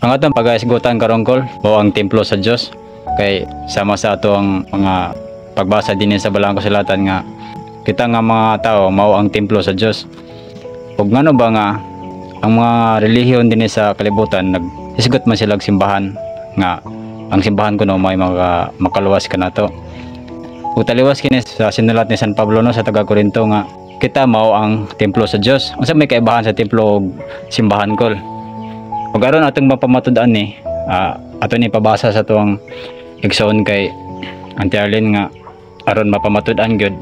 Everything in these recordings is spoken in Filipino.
Ang atong pagaisgutan karon kol mao ang templo sa Dios kay sama sa ato ang mga pagbasa dinhi sa Balaang Kasulatan nga kita nga mga tao mao ang templo sa Dios. Ug ngano ba nga ang mga relihiyon dinhi sa kalibutan naghisgot man sila og simbahan nga ang simbahan kuno may makaluwas kanato. Ug taliwas kini sa sinulat ni San Pablo no sa taga Corinto nga kita mao ang templo sa Dios. Unsa may kaibahan sa templo ug simbahan kol? Ug aron atong mapamatud-an ni ato ni pabasa sa tuang igsoon kay Auntie Arlene nga aron mapamatud-an gyud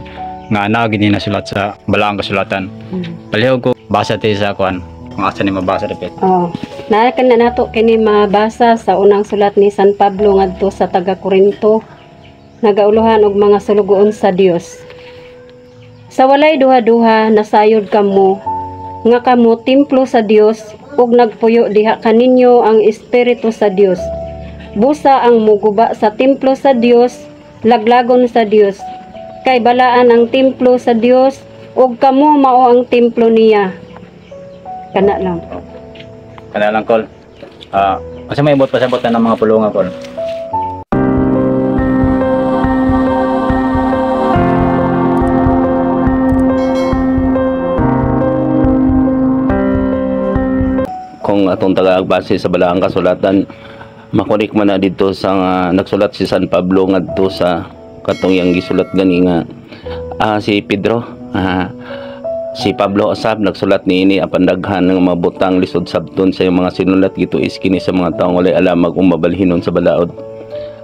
nga ana gid ni nasulat sa Balaang Kasulatan. Palihog ko basa ti sa kuan kung asa ni mabasa dapit. Na nato kini mabasa sa unang sulat ni San Pablo ngadto sa taga Corinto, nagauluhan og mga sulugoon sa Dios. Sa walay duha-duha nasayod kamo nga kamo templo sa Dios ug nagpuyo diha kaninyo ang Espiritu sa Dios. Busa ang muguba sa templo sa Dios, laglagon sa Dios. Kay balaan ang templo sa Dios ug kamo mao ang templo niya. Kana lang. Kana lang kol. Asa may ibot pasabot na ng mga pulungan kol. Kung atong tagaagbase sa Balaang Kasulatan, makunik man na dito sa nagsulat si San Pablo ngadto sa katong yang gisulat gani nga si Pedro, si Pablo asab nagsulat niini apan daghan nga mabutang lisod sabton sa mga sinulat gituis kini sa mga tawo walay alamag mabalhinon sa balaod.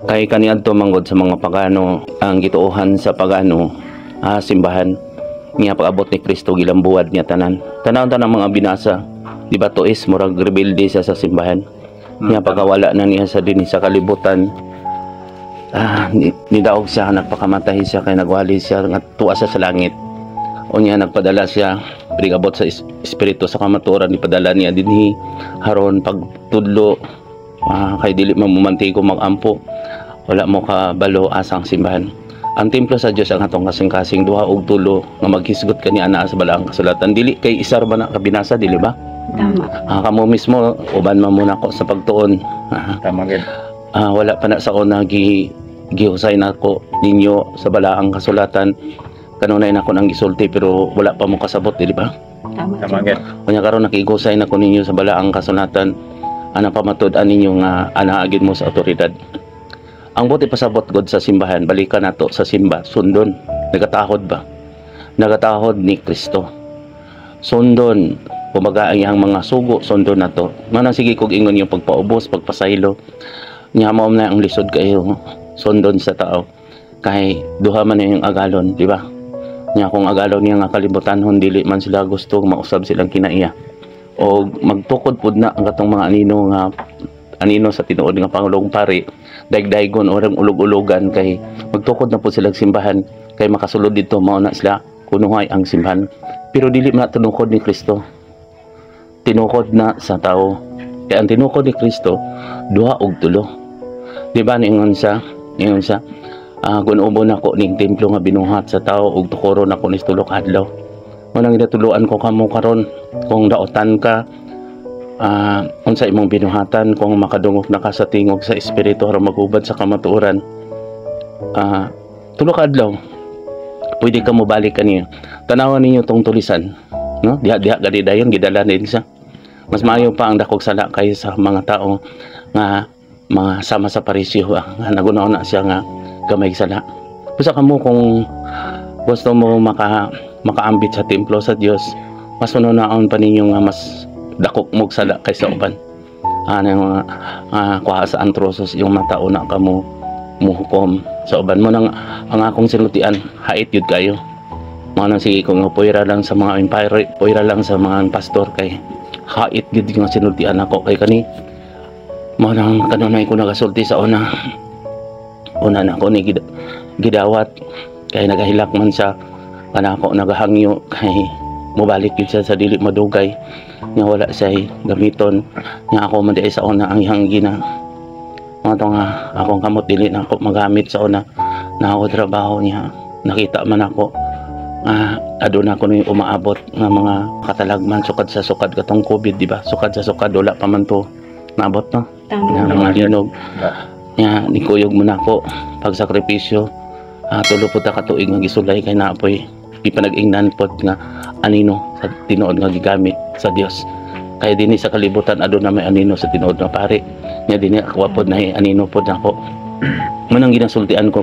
Kay kaniadto manggod sa mga pagano ang gituohan sa pagano simbahan niya pag-abot ni Kristo gilambuad niya tanan tanang mga binasa. Di ba tuis murag rebelde siya sa simbahan niya pagkawala na niya sa dinhi sa kalibutan. Nidaog siya, nagpakamatay siya kay nagwali siya nga tuwa siya sa langit. O niya nagpadala siya prigabot sa espiritu sa kamaturan ni padala niya dinhi haron pagtudlo kay dili man mumantigo magampo wala mo kabalo asang simbahan. Ang templo sa Dios ang atong kasing-kasing duha ug tulo nga maghisgot kani ana sa Balaang Kasulatan dili kay isar ba na kabinasa dili ba? Tama. Kamo mismo uban man muna ko sa pagtuon. Tama gid. Wala pa na sa una gihusay na ko ninyo sa Balaang Kasulatan kanunay na ko nang gisulti pero wala pa mo kasabot di ba? Tama gid. Kunya karon nakigusay na ko ninyo sa Balaang Kasulatan ana pamatud-an ninyo nga ana agid mo sa otoridad. Ang buti pasabot god sa simbahan balikan nato sa simba sundon nagatahod ba? Nagatahod ni Kristo. Sundon kumbaga ang mga sugo sundon nato. Manang sige kog ingon yung pagpaubos, pagpasaylo. Nya mao na ang lisod kayo sundon sa tao. Kay duha man yung agalon, di ba? Nya kung agalon niya nga kalibutanhon dili man sila gusto mausab silang kinaiya. O magtukod pud na ang katong mga anino sa tinuod nga Pangulong Pari daigdaigon orang ulog-ulogan kay magtukod na po sila simbahan kay makasulod dito mao na sila kunuhay ang simbahan pero dili man tinukod ni Kristo tinukod na sa tao kay ang tinukod ni Kristo duha og tulo di ba ningon sa gunubo nako ning templo nga binuhat sa tao ug tukoron ako ni tulo ka adlaw mo nang ginatuluan ko kamo karon kung daotan ka unsa imong binuhatan kung makadungog na ka sa tingog sa espiritu aron magubad sa kamatuoran tulo ka adlaw pwede ka mo balik kaniya tanawan ninyo tong tulisan no diha gadi dayon gidala din siya mas maayo pa ang dakog sala kay sa mga tao nga mga sama sa parisyo nga nagunaw na siya nga gamay sala busa kamo kung gusto mo makaambit sa templo sa Dios mas manunaon pa ninyo nga mas dakok mog sala kaysa uban kuha sa antrosos yung matao na kamo muhukom sa uban mo nang ang akong sinultian hait yun kayo mo nang sige kung puwira lang sa mga empire puwira lang sa mga pastor kay hait yun yung sinultian ako kay kani mo nang kanunay ko nagasulti sa una na ako ni gidawat kay nagahilak man siya kana ako nagahangyo kay mubalik yun siya sa dili madugay nga wala siya gamiton nga ako man di sa una ang ihanggi na mga to nga akong kamot dili na ako magamit sa una na ako trabaho niya nakita man ako aduna ko ni umaabot nga mga katalagman sukad sa sukad katong COVID di ba sukad sa sukad wala pa man to Naabot no. Tama. Nga linog. Nya nikuyog mo na ko pagsakripisyo. Tulo po ta ka tuig nga gisulay kay naapoy ipanag-ingnan pod nga anino sa tinuod nga gigamit sa Dios. Kaya dinhi sa kalibutan aduna may anino sa tinuod nga pare. Nya dinhi ako pod na anino pod nako. Manang ginasultian ko.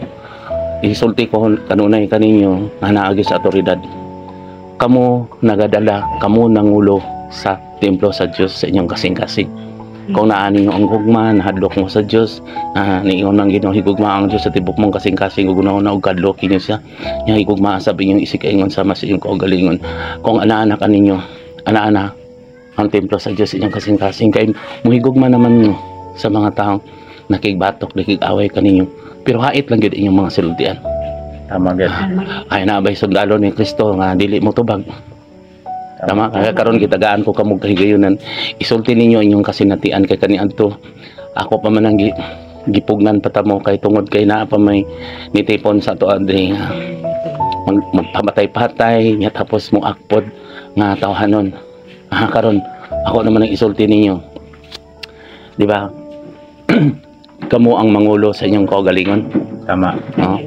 Isulti ko kanunay kaninyo nga naagi sa otoridad. Kamo nagadala, kamo nangulo sa templo sa Dios sa inyong kasing-kasing. Kung naani nyo ang gugma, nahadlok mo sa Diyos, niingon ng Ginoo higugma ang Diyos sa tibok mong kasing-kasing, ugunaw na og kadlokin niyo siya. Nya higugma sabi niyo isig kaingon sama sa inyong kaugalingon. Kung ana-ana kaninyo, ana-ana ang templo sa Diyos inyong kasing-kasing, kay muhigugma naman niyo sa mga taong nakigbatok, nakig-away kaninyo. Pero hait lang gyud inyong mga silutian. Tama gid. Ay nabay sundalo ni Kristo nga dili mo tubag. Tama, kaya karon gitagaan ko kamog kahigayunan. Isulti ninyo inyong kasinatian kay kaniadto. Ako pa man ang gipugnan patamo kay tungod kay naa pa may nitipon sa to adri magpamatay-patay nya tapos mo akpod nga tawhanon. Karon ako naman ang isulti ninyo. Di ba? Kamo ang mangulo sa inyong kaugalingon. Tama. No?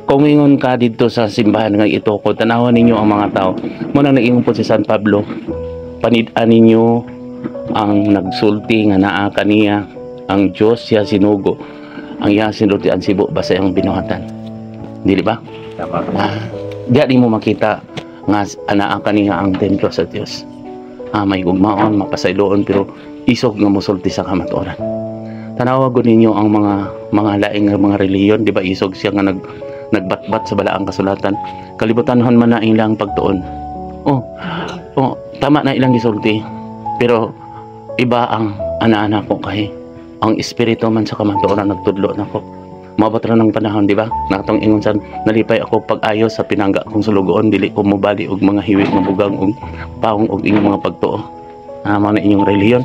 Kung ingon ka dito sa simbahan nga ito, kung tanawan ninyo ang mga tao, muna nag-ingon po si San Pablo, panid-an ninyo ang nagsulti nga naa kaniya, ang Diyos siya sinugo, ang iya sinultian sibo basta ang binuhatan. Dili ba? Tama. Di mo makita nga anaa kaniya ang templo sa Diyos. May gugmaon, mapasayloon, pero isog nga musulti sa kamatuoran. Tanawagon ninyo ang mga laing nga mga reliyon, di ba isog siya nga nagbatbat sa balaang kasulatan. Kalibutanhon man na ilang pagtuon. Tama na ilang gisulti. Pero iba ang ana-ana ko kay ang espiritu man sa kamatuoran nagtudlo na ko. Maabot ra ng panahon, di ba? Nakatong ingon sa nalipay ako pag-ayos sa pinangga kong sulugoon, dili ko mobali og mga hiwig nga bugang og paong og inyong mga pagtuo. Mao na inyong reliyon.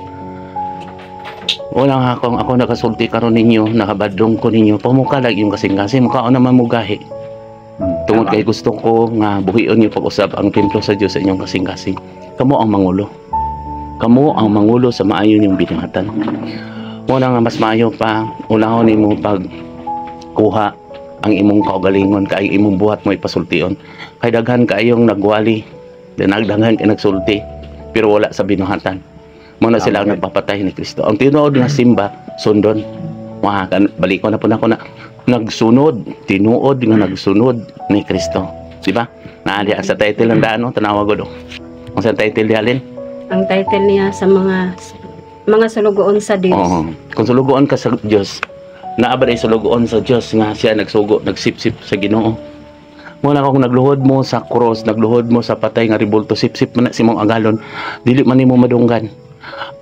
Wala nga ako nakasulti karon ninyo, nakabadlong ko ninyo, pamuka lang yung kasing-kasing, mukhaon naman mugahi. Tungod kay gusto ko nga buhion niyo pag-usab ang templo sa Dios sa inyong kasing-kasing. Kamo ang mangulo. Kamo ang mangulo sa maayo niyong binuhatan. Wala nga mas maayo pa, unahon nimo pag kuha ang imong kaugalingon kay imong buhat mo ipasultion. Kay daghan kaayong nagwali, daghan kay nagsulti, pero wala sa binuhatan. Muna sila ang nagpapatay ni Kristo. Ang tinuod nga simba, sundon. Balik ko na po na ako na nagsunod, tinuod nga nagsunod ni Kristo. Diba? Naali sa title ng daan, tanawa ko do. Ang sa title di alin? Ang title niya sa mga sulugoon sa Diyos. Oo. Kung sulugoon ka sa Diyos, naabad ay sulugoon sa Diyos nga siya nagsugo, nagsipsip sa Ginoo. Muna kung nagluhod mo sa cross, nagluhod mo sa patay nga ribulto, sipsip man na si mong agalon, dili man nimo madunggan.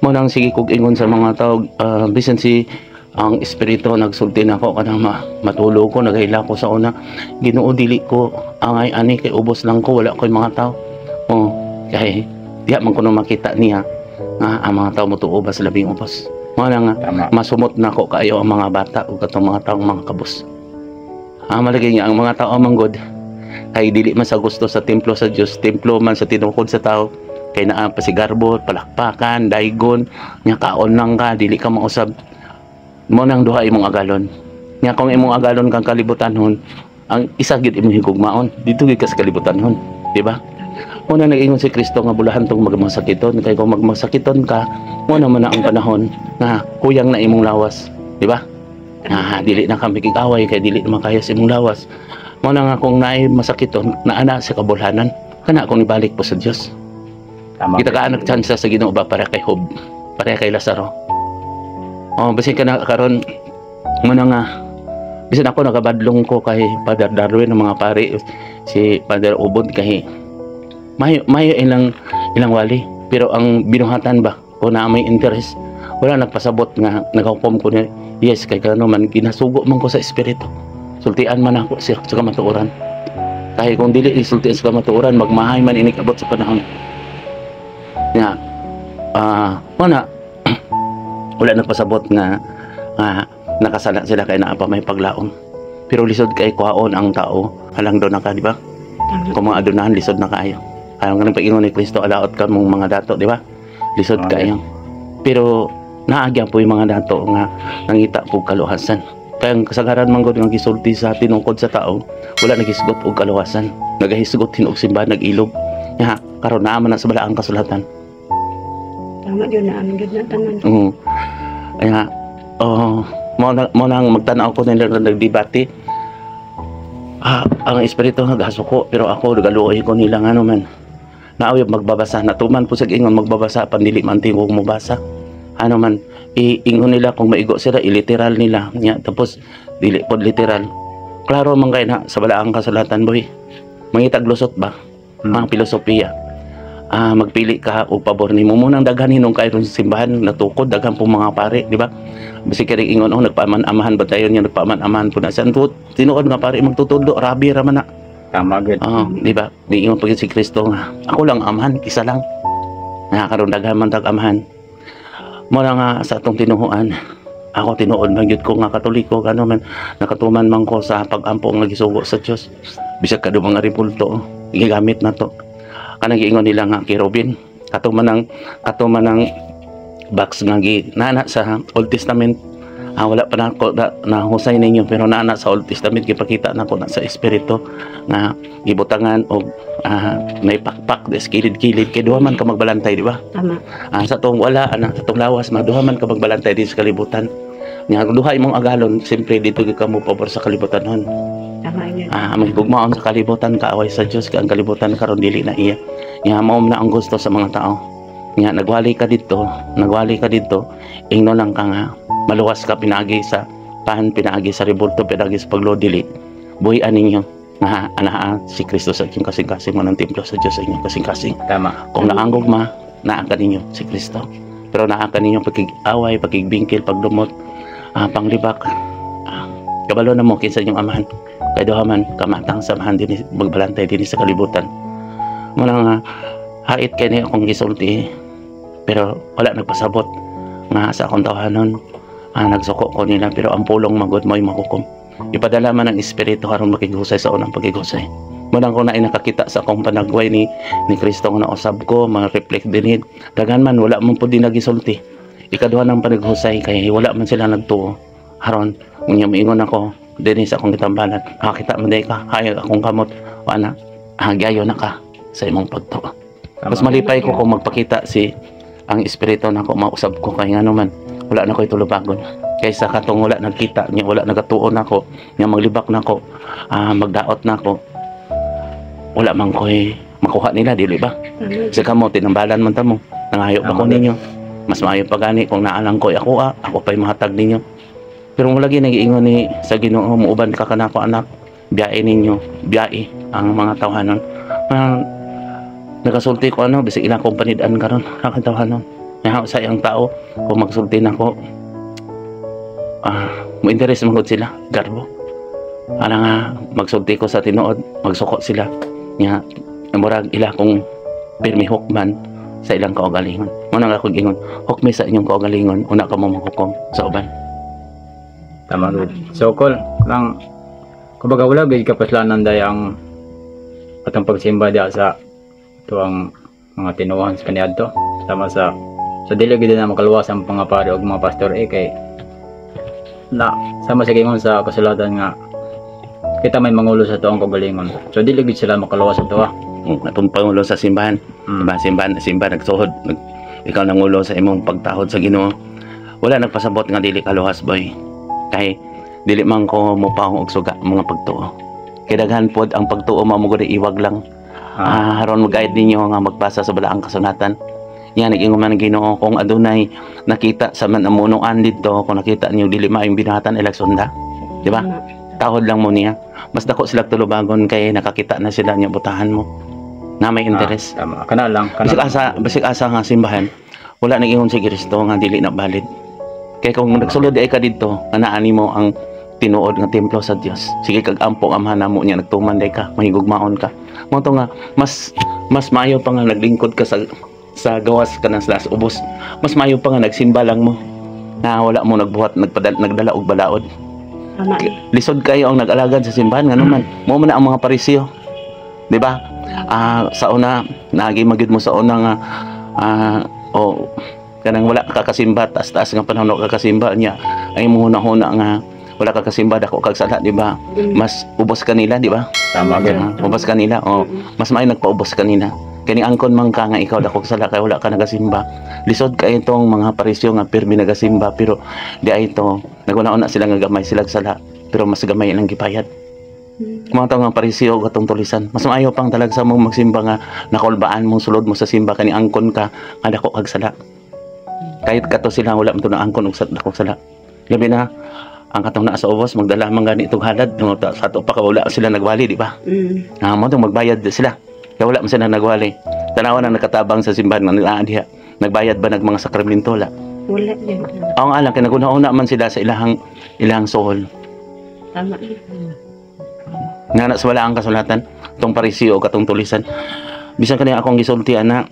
Munang sige kog ingon sa mga tao, bisan si ang espiritu nagsulti na ako kanang matulog ko, naghila ko sa una, Ginoo dili ko angay ani kay ubos lang ko, wala ko'y mga tao. Kay diha man ko na makita niya nga ang mga tao motuo ba sa labing ubos. Muna nga masumot na ko kaayo ang mga bata ug katong mga taong mga kabus. Malagay nga ang mga tao manggod kay dili man sa gusto sa templo sa Dios, templo man sa tinukod sa tao. Kay naa pa si garbo, palakpakan, daygon, nya kaon lang ka, dili ka mausab. Mo nang duha imong agalon. Nya kung imong agalon kang kalibutanhon, ang isa gid imong higugmaon, dito gid ka sa kalibutanhon, di ba? Mo na nag-ingon si Kristo nga bulahan tong magmasakiton, kay kung magmasakiton ka, mo na man ang panahon nga kuyang na imong lawas, di ba? Dili na kami kig-away kay dili na makaya sa imong lawas. Mo na nga kung naay masakiton, naana sa kabulhanan, kana kung ibalik po sa Dios. Kita ka anak chance sa Ginoo ba para kay Job, para kay Lazaro. Basin ka na karon muna nga bisan ako nakabadlong ko kay Father Darwin ng mga pari, si Father Ubod kay mayo ilang wali, pero ang binuhatan ba kung na may interest, wala nagpasabot nga naghukom ko ni yes kay kano man ginasugo man ko sa espiritu. Sultian man ako sa kamatuoran. Kay kung dili isultian sa kamatuoran, magmahay man inikabot sa panahon. Nga wala nagpasabot nga nakasala sila kay naa pa may paglaom, pero lisod kay kuhaon ang tao halang do na ka, di ba? Kung mga adunahan lisod na kaayo, alam ka ng pag-ingon ni Kristo, alaot ka mong mga dato, di ba? Lisod kaayo, pero naagyan po yung mga dato nga nangita po kaluhasan. Kaya ang kasagaran man gud nga gisulti sa tinungkod sa tao, wala nagisgot og kaluhasan. Nagahisgot hinog simbahan nag-ilog. Nya karon naa man na sa balaang kasulatan. Tama yun na amin yun na tanan. Kaya mo nang magtanaw ko nila nagdebate. Ang espiritu nga gasuko pero ako nagaluoy ko nila nga man. Naaway magbabasa natuman po sa ingon magbabasa pandili man tingog mo basa. Ano man iingon nila kung maigo sila iliteral nila nya tapos dili pod literal. Klaro man kay na sa balaang kasulatan boy. Mangitag lusot ba? Mga filosofiya. Magpili ka o pabor nimo mo nang daghan hinong kayo sa simbahan natukod daghan po mga pare, di ba? Basi kay ingon nagpaman-amahan ba tayo niya nagpaman-amahan po na san tinuod nga pare magtutudo rabi ra man na. Tama gud. Di ba? Di ingon pag si Kristo nga ako lang amahan isa lang. Karon daghan man tag amahan. Mo nga sa atong tinuhuan ako tinuod man gyud ko nga Katoliko kano man nakatuman man ko sa pag-ampo nga gisugo sa Dios bisag kadu mga ripulto gigamit na to kanang giingon nila nga kirubin katuman ng box nga nana sa Old Testament wala pa nako na husay ninyo pero nana sa Old Testament gipakita nako na sa espiritu nga gibutangan og may pakpak des kilid-kilid kay duha man ka magbalantay di ba? Tama. Sa tong wala sa tong lawas duha man ka magbalantay di sa kalibutan. Nga duha imong agalon simpre dito gyud ka mo pabor sa kalibutan hon. Tama yun. Magugmaon sa kalibutan kaaway sa Dios ka ang kalibutan karon dili na iya. Nga mao na ang gusto sa mga tao. Nga nagwali ka dito ingno lang ka nga maluwas ka pinagi sa pinagi sa revolto pinagi sa paglodili. Buhi-an ninyo nga si Kristo sa inyong kasing-kasing manang templo sa Dios sa inyong kasing-kasing. Tama. Kung naanggugma naa ka ninyo si Kristo. Pero naa ka ninyo pagkig-away, pagkigbingkil, pagdumot, panglibak. Kabalo na mo kinsa inyong amahan. Kay duha man kamatang samahan din magbalantay din sa kalibutan. Muna nga hait kay ni akong gisulti pero wala nagpasabot nga sa akong tawhanon. Nagsuko ko nila pero ang pulong magod mo'y makukom. Ipadala man ang espiritu karon makigusay sa unang pagigusay. Muna ko na nakakita sa akong panagway ni Kristo nga nausab ko, ma-reflect dinid. Dagan man wala man pud nagisulti. Ikaduha ng panaghusay kay wala man sila nagtuo. Haron unya moingon ako dinhi sa akong gitambalan. Nakakita man day ka, hayag akong kamot. O ana, gayo na ka sa imong pagtuo. Mas malipay ko kung magpakita ang espiritu nako mausab ko kay ngano man wala na ko'y tulubagon kaysa katong wala nagkita niya wala nagatuon nako niya maglibak nako magdaot nako wala man ko'y makuha nila dili ba sa kamo tinambalan man ta mo nangayo pa ko ninyo mas maayo pa gani kung naalang ko'y ako pa'y mahatag ninyo pero mo lagi nagiingon ni sa Ginoo muuban ka kanako anak biyae ninyo biyae ang mga tawhanon nagasulti ko bisig ina kong panid-an karon ang tawhanon nga sa iyang tao kung magsulti nako mo interes man gud sila garbo ana nga magsulti ko sa tinuod magsuko sila nga murag ila kung pirmi hukman sa ilang kaugalingon una nga kung ingon hukmi sa inyong kaugalingon una ka mo maghukom sa uban. Tama gud. So call lang kumbaga wala gid kapaslanan day ang atong pagsimba diha sa tuang mga tinuohan sa kaniadto tama sa so dili gid na makaluwas ang mga pare ug mga pastor kay na sama sa gingon sa kasulatan nga kita may mangulo sa tuong kagalingon so dili gid sila makaluwas sa tuwa atong pangulo sa simbahan diba simbahan nagsuhod ikaw nangulo sa imong pagtahod sa Ginoo wala nagpasabot nga dili kaluwas boy kay dili man ko mupahong og suga mga pagtuo kay daghan pod ang pagtuo mao mo gud iwag lang haron mag-guide ninyo nga magbasa sa balaang kasunatan. Yan nag-ingon man ang Ginoo kung adunay nakita sa manamunuan dito kung nakita niyo dili maayong binahatan eleksonda. Di ba? Tahod lang mo niya. Mas dako sila tulubagon kay nakakita na sila niya butahan mo. Na may interes. Tama. Kana lang. Basig asa nga simbahan. Wala nag-ingon si Kristo nga dili na valid. Kay kung nagsulod ay ka dito, anaani mo ang tinuod nga templo sa Dios. Sige kag ampo amahan namo niya nagtuman day ka, mahigugmaon ka. Mo to nga mas maayo pa nga naglingkod ka sa gawas ka ng las ubos. Mas maayo pa nga nagsimba lang mo. Na wala mo nagbuhat nagdala og balaod. Lisod kayo ang nag-alagad sa simbahan nga naman. Mo man ang mga pariseo. Di ba? Sa una nagi magyud mo sa una nga kanang wala ka kasimba taas-taas nga panahon ka kasimba niya ay mo huna-huna nga wala ka kasimba dako kag sala di ba mas ubos kanila di ba Tama gyud. ubos kanila oh mas may nagpaubos kanina kani angkon man ka nga ikaw dako sala kay wala ka nagasimba lisod ka itong mga parisyo nga pirmi nagasimba pero di ay ito naguna-una sila nga gamay sila sala pero mas gamay ilang gipayad mga tao nga parisyo gatong tulisan mas maayo pang talag sa mong magsimba nga nakulbaan mong sulod mo sa simba kani angkon ka nga dako kag sala kahit kato sila wala man to na angkon og dako sala labi na ang katong naa sa ubos magdala man gani itong halad no sa ato pa ka wala sila nagwali di ba mo tong magbayad sila kaya wala man sila nagwali tanawan na nakatabang sa simbahan nga diha nagbayad ba nag mga sakramento la Wala yun. ang alang kay naguna-una man sila sa ilahang soul Tama yun. nga na sa wala ang kasulatan tong parisyo o katong tulisan bisan kani akong gisulti ana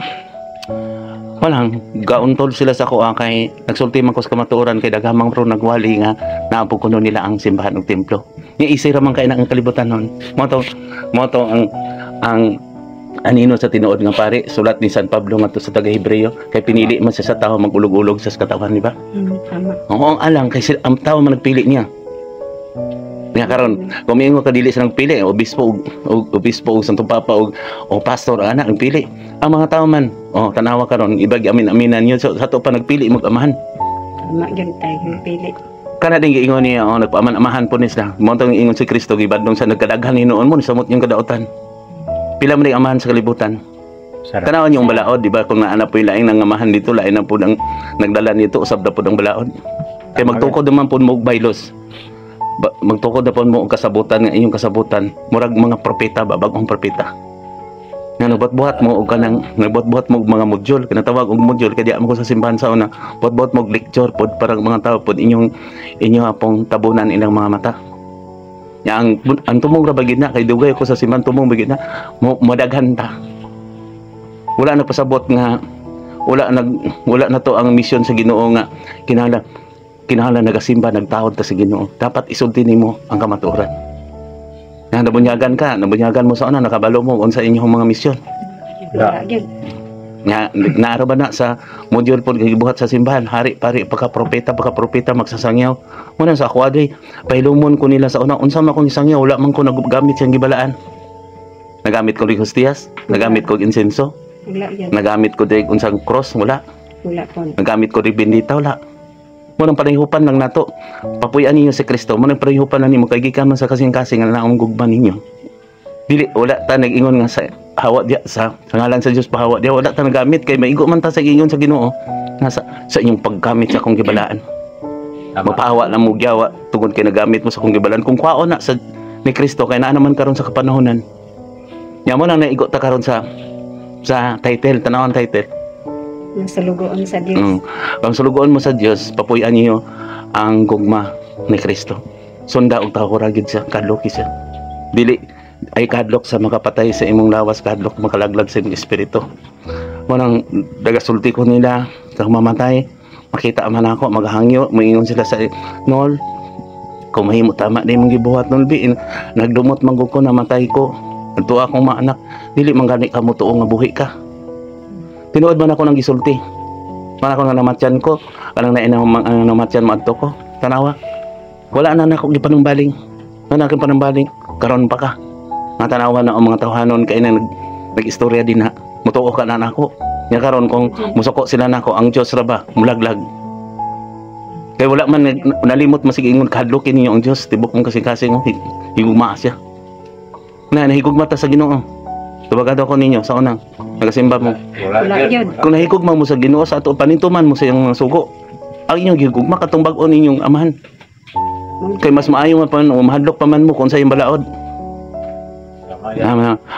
walang gauntol sila sa kuha kay nagsulti man ko sa kamatuoran kay daghamang pro nagwali nga naapog kuno nila ang simbahan ug templo ni isira man kay na ang kalibutan nun mo to ang anino sa tinuod nga pare sulat ni San Pablo ngadto sa taga Hebreo kay pinili man siya sa tao magulog-ulog sa katawan di ba Tama. oo ang alang kay ang tao man nagpili niya nga karon kung miingo ka dili sa nagpili obispo ug santong papa o pastor ana ang pili ang mga tao man tanawa karon ibag aminan niyo sa to pa nagpili mag-amahan Tama yun tayo pili. kana din giingon niya nagpaaman-amahan po ni sila mo tong ingon si Kristo gibadlong sa nagkadaghan hinuon mo ni samot yung kadaotan pila man amahan sa kalibutan Sarap. tanawan yung balaod di ba kung naana po yung laing nang amahan dito lain na po ang nagdala nito usab na po ang balaod kay magtukod naman po mo og baylos magtukod na po mo og kasabutan nga inyong kasabutan murag mga propeta ba bagong propeta nga nagbuhat mo og kanang nagbuhat mo og mga module kinatawag og module kay di mo ko sa simbahan sa una buhat mo og lecture pod parang mga tao pod inyong apong tabunan ilang mga mata nya ang tumong ra bagid na kay dugay ko sa simbahan tumong bagid na modaghan ta wala na pasabot nga wala na to ang misyon sa Ginoo nga kinahanglan nagasimba nagtawod ta sa Ginoo dapat isulti nimo ang kamatuoran nga nabunyagan mo sa una nakabalo mo unsa inyong mga misyon Wala yun. nga naaro ba na sa module pod gibuhat sa simbahan hari pari pagka propeta magsasangyaw muna sa ako aday pahilumon ko nila sa una unsa man kong isangyaw wala man ko nagamit siyang gibalaan nagamit ko hostias nagamit ko insenso Wala yun. nagamit ko dig unsang cross wala Wala po. nagamit ko dig bendita wala mo nang panahihupan lang nato papuy-an ninyo si Kristo mo nang panahihupan na nimo kay gikan man sa kasing-kasing nga naong gugma ninyo dili wala ta nag-ingon nga sa hawa diya sa ngalan sa Dios pahawa diya wala ta nagamit kay maigo man ta sa ingon sa Ginoo nasa sa inyong paggamit sa akong gibalaan mapahawa lang mo gyawa tungod kay nagamit mo sa akong gibalaan kung kwaon na sa ni Kristo kay naa naman karon sa kapanahonan nya mo nang naigo ta karon sa title tanawon title Nasulugoon sa Diyos. ang sulugoon mo sa Dios papuy-an niyo ang gugma ni Kristo sunda og tawo ra gid siya kadlok siya dili ay kadlok sa makapatay sa imong lawas kadlok makalaglag sa imong espiritu mo nang dagasulti ko nila kang mamatay makita man ako maghangyo moingon sila sa nol kung mahimo tama na imong gibuhat nol biin nagdumot man ko namatay ko adto akong maanak dili man gani ka mo tuo nga buhi ka tinuod man ako nang gisulti man ako nang namatyan ko kanang namatyan mo adto ko tanawa wala na nako gipanumbaling nanakin panumbaling karon pa ka matanawan na ang mga tawhanon kay nag-istorya din na mutuo ka na nako nga karon kung musuko sila nako ang Dios ra ba mulaglag kay wala man nalimot masig ingon kahadlokin ninyo ang Dios tibok mong kasing-kasing higugma siya na nahigugma ta sa Ginoo tubagado ko ninyo sa unang nagasimba mo Wala yun. kung nahigugma mo sa Ginoo sa ato panintuman mo sa iyong sugo ang inyong gigugma katong bag-o ninyong amahan kay mas maayo man pa mahadlok pa man mo kung sa iyong balaod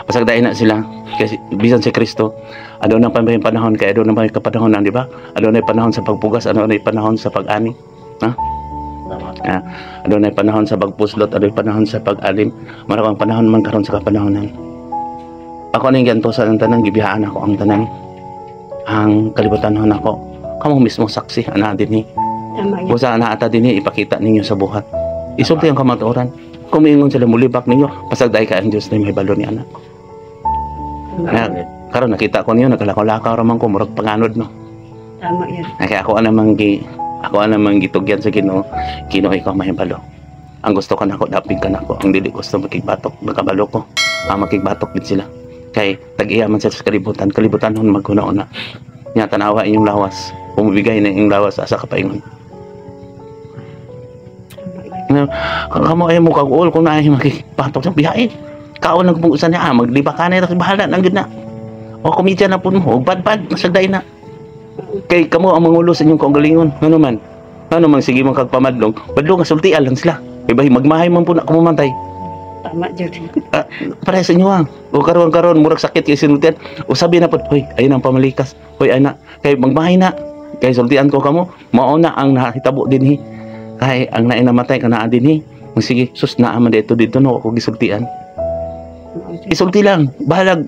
pasagdain na sila kasi bisan si Kristo adto na pa may panahon kay adto na pa kapanahon di ba adto na panahon sa pagpugas adto na panahon sa pag-ani adto na panahon sa pagpuslot adto na panahon sa pag-alim maraming panahon man karon sa kapanahonan ako ning ganto sa tanan gibihaan ako ang tanan ang kalibutan ako kamo mismo saksi ana dinhi Tama yun. kung saan naata dinhi ipakita ninyo sa buhat isulti ang kamatuoran kung miingon sila mulibak ninyo pasagday ka ang Diyos na may balo ni anak karon nakita ko niyo nagkalakaw-lakaw raman ko murag panganod no Tama yan. Kaya ako anamang gitugyan sa Ginoo. Ginoo ikaw mahibalo. Ang gusto ka nako dapig ka nako. Ang dili gusto makigbatok makabalo ko. Makigbatok din sila. Kay tag-iya man sa kalibutan hon maghuna-una. Nya tanawa inyong lawas. Pumibigay na inyong lawas asa kapaingon. Kamu ay mo kag-ul kung naay makigbatok sa biyahe. Kaon nagpungusan niya magliba ka na bahala nang gid na. O komedya na pud mo, bad masagday na. Kay kamo ang mangulo sa inyong kaugalingon. Ano man sige man kagpamadlong. Badlong nga sultian lang sila. Kay bahi magmahay man po na kumamantay. Tama jud. Para sa inyo o karon murag sakit kay sinultian. O sabi na po, hoy ayun ang pamalikas. Hoy ana, kay magmahay na. Kay sultian ko kamo, mao na ang nahitabo dinhi. Kay ang naay namatay kana dinhi. Sige, sus naa man dito no ako gisultian. Isulti lang, bahalag.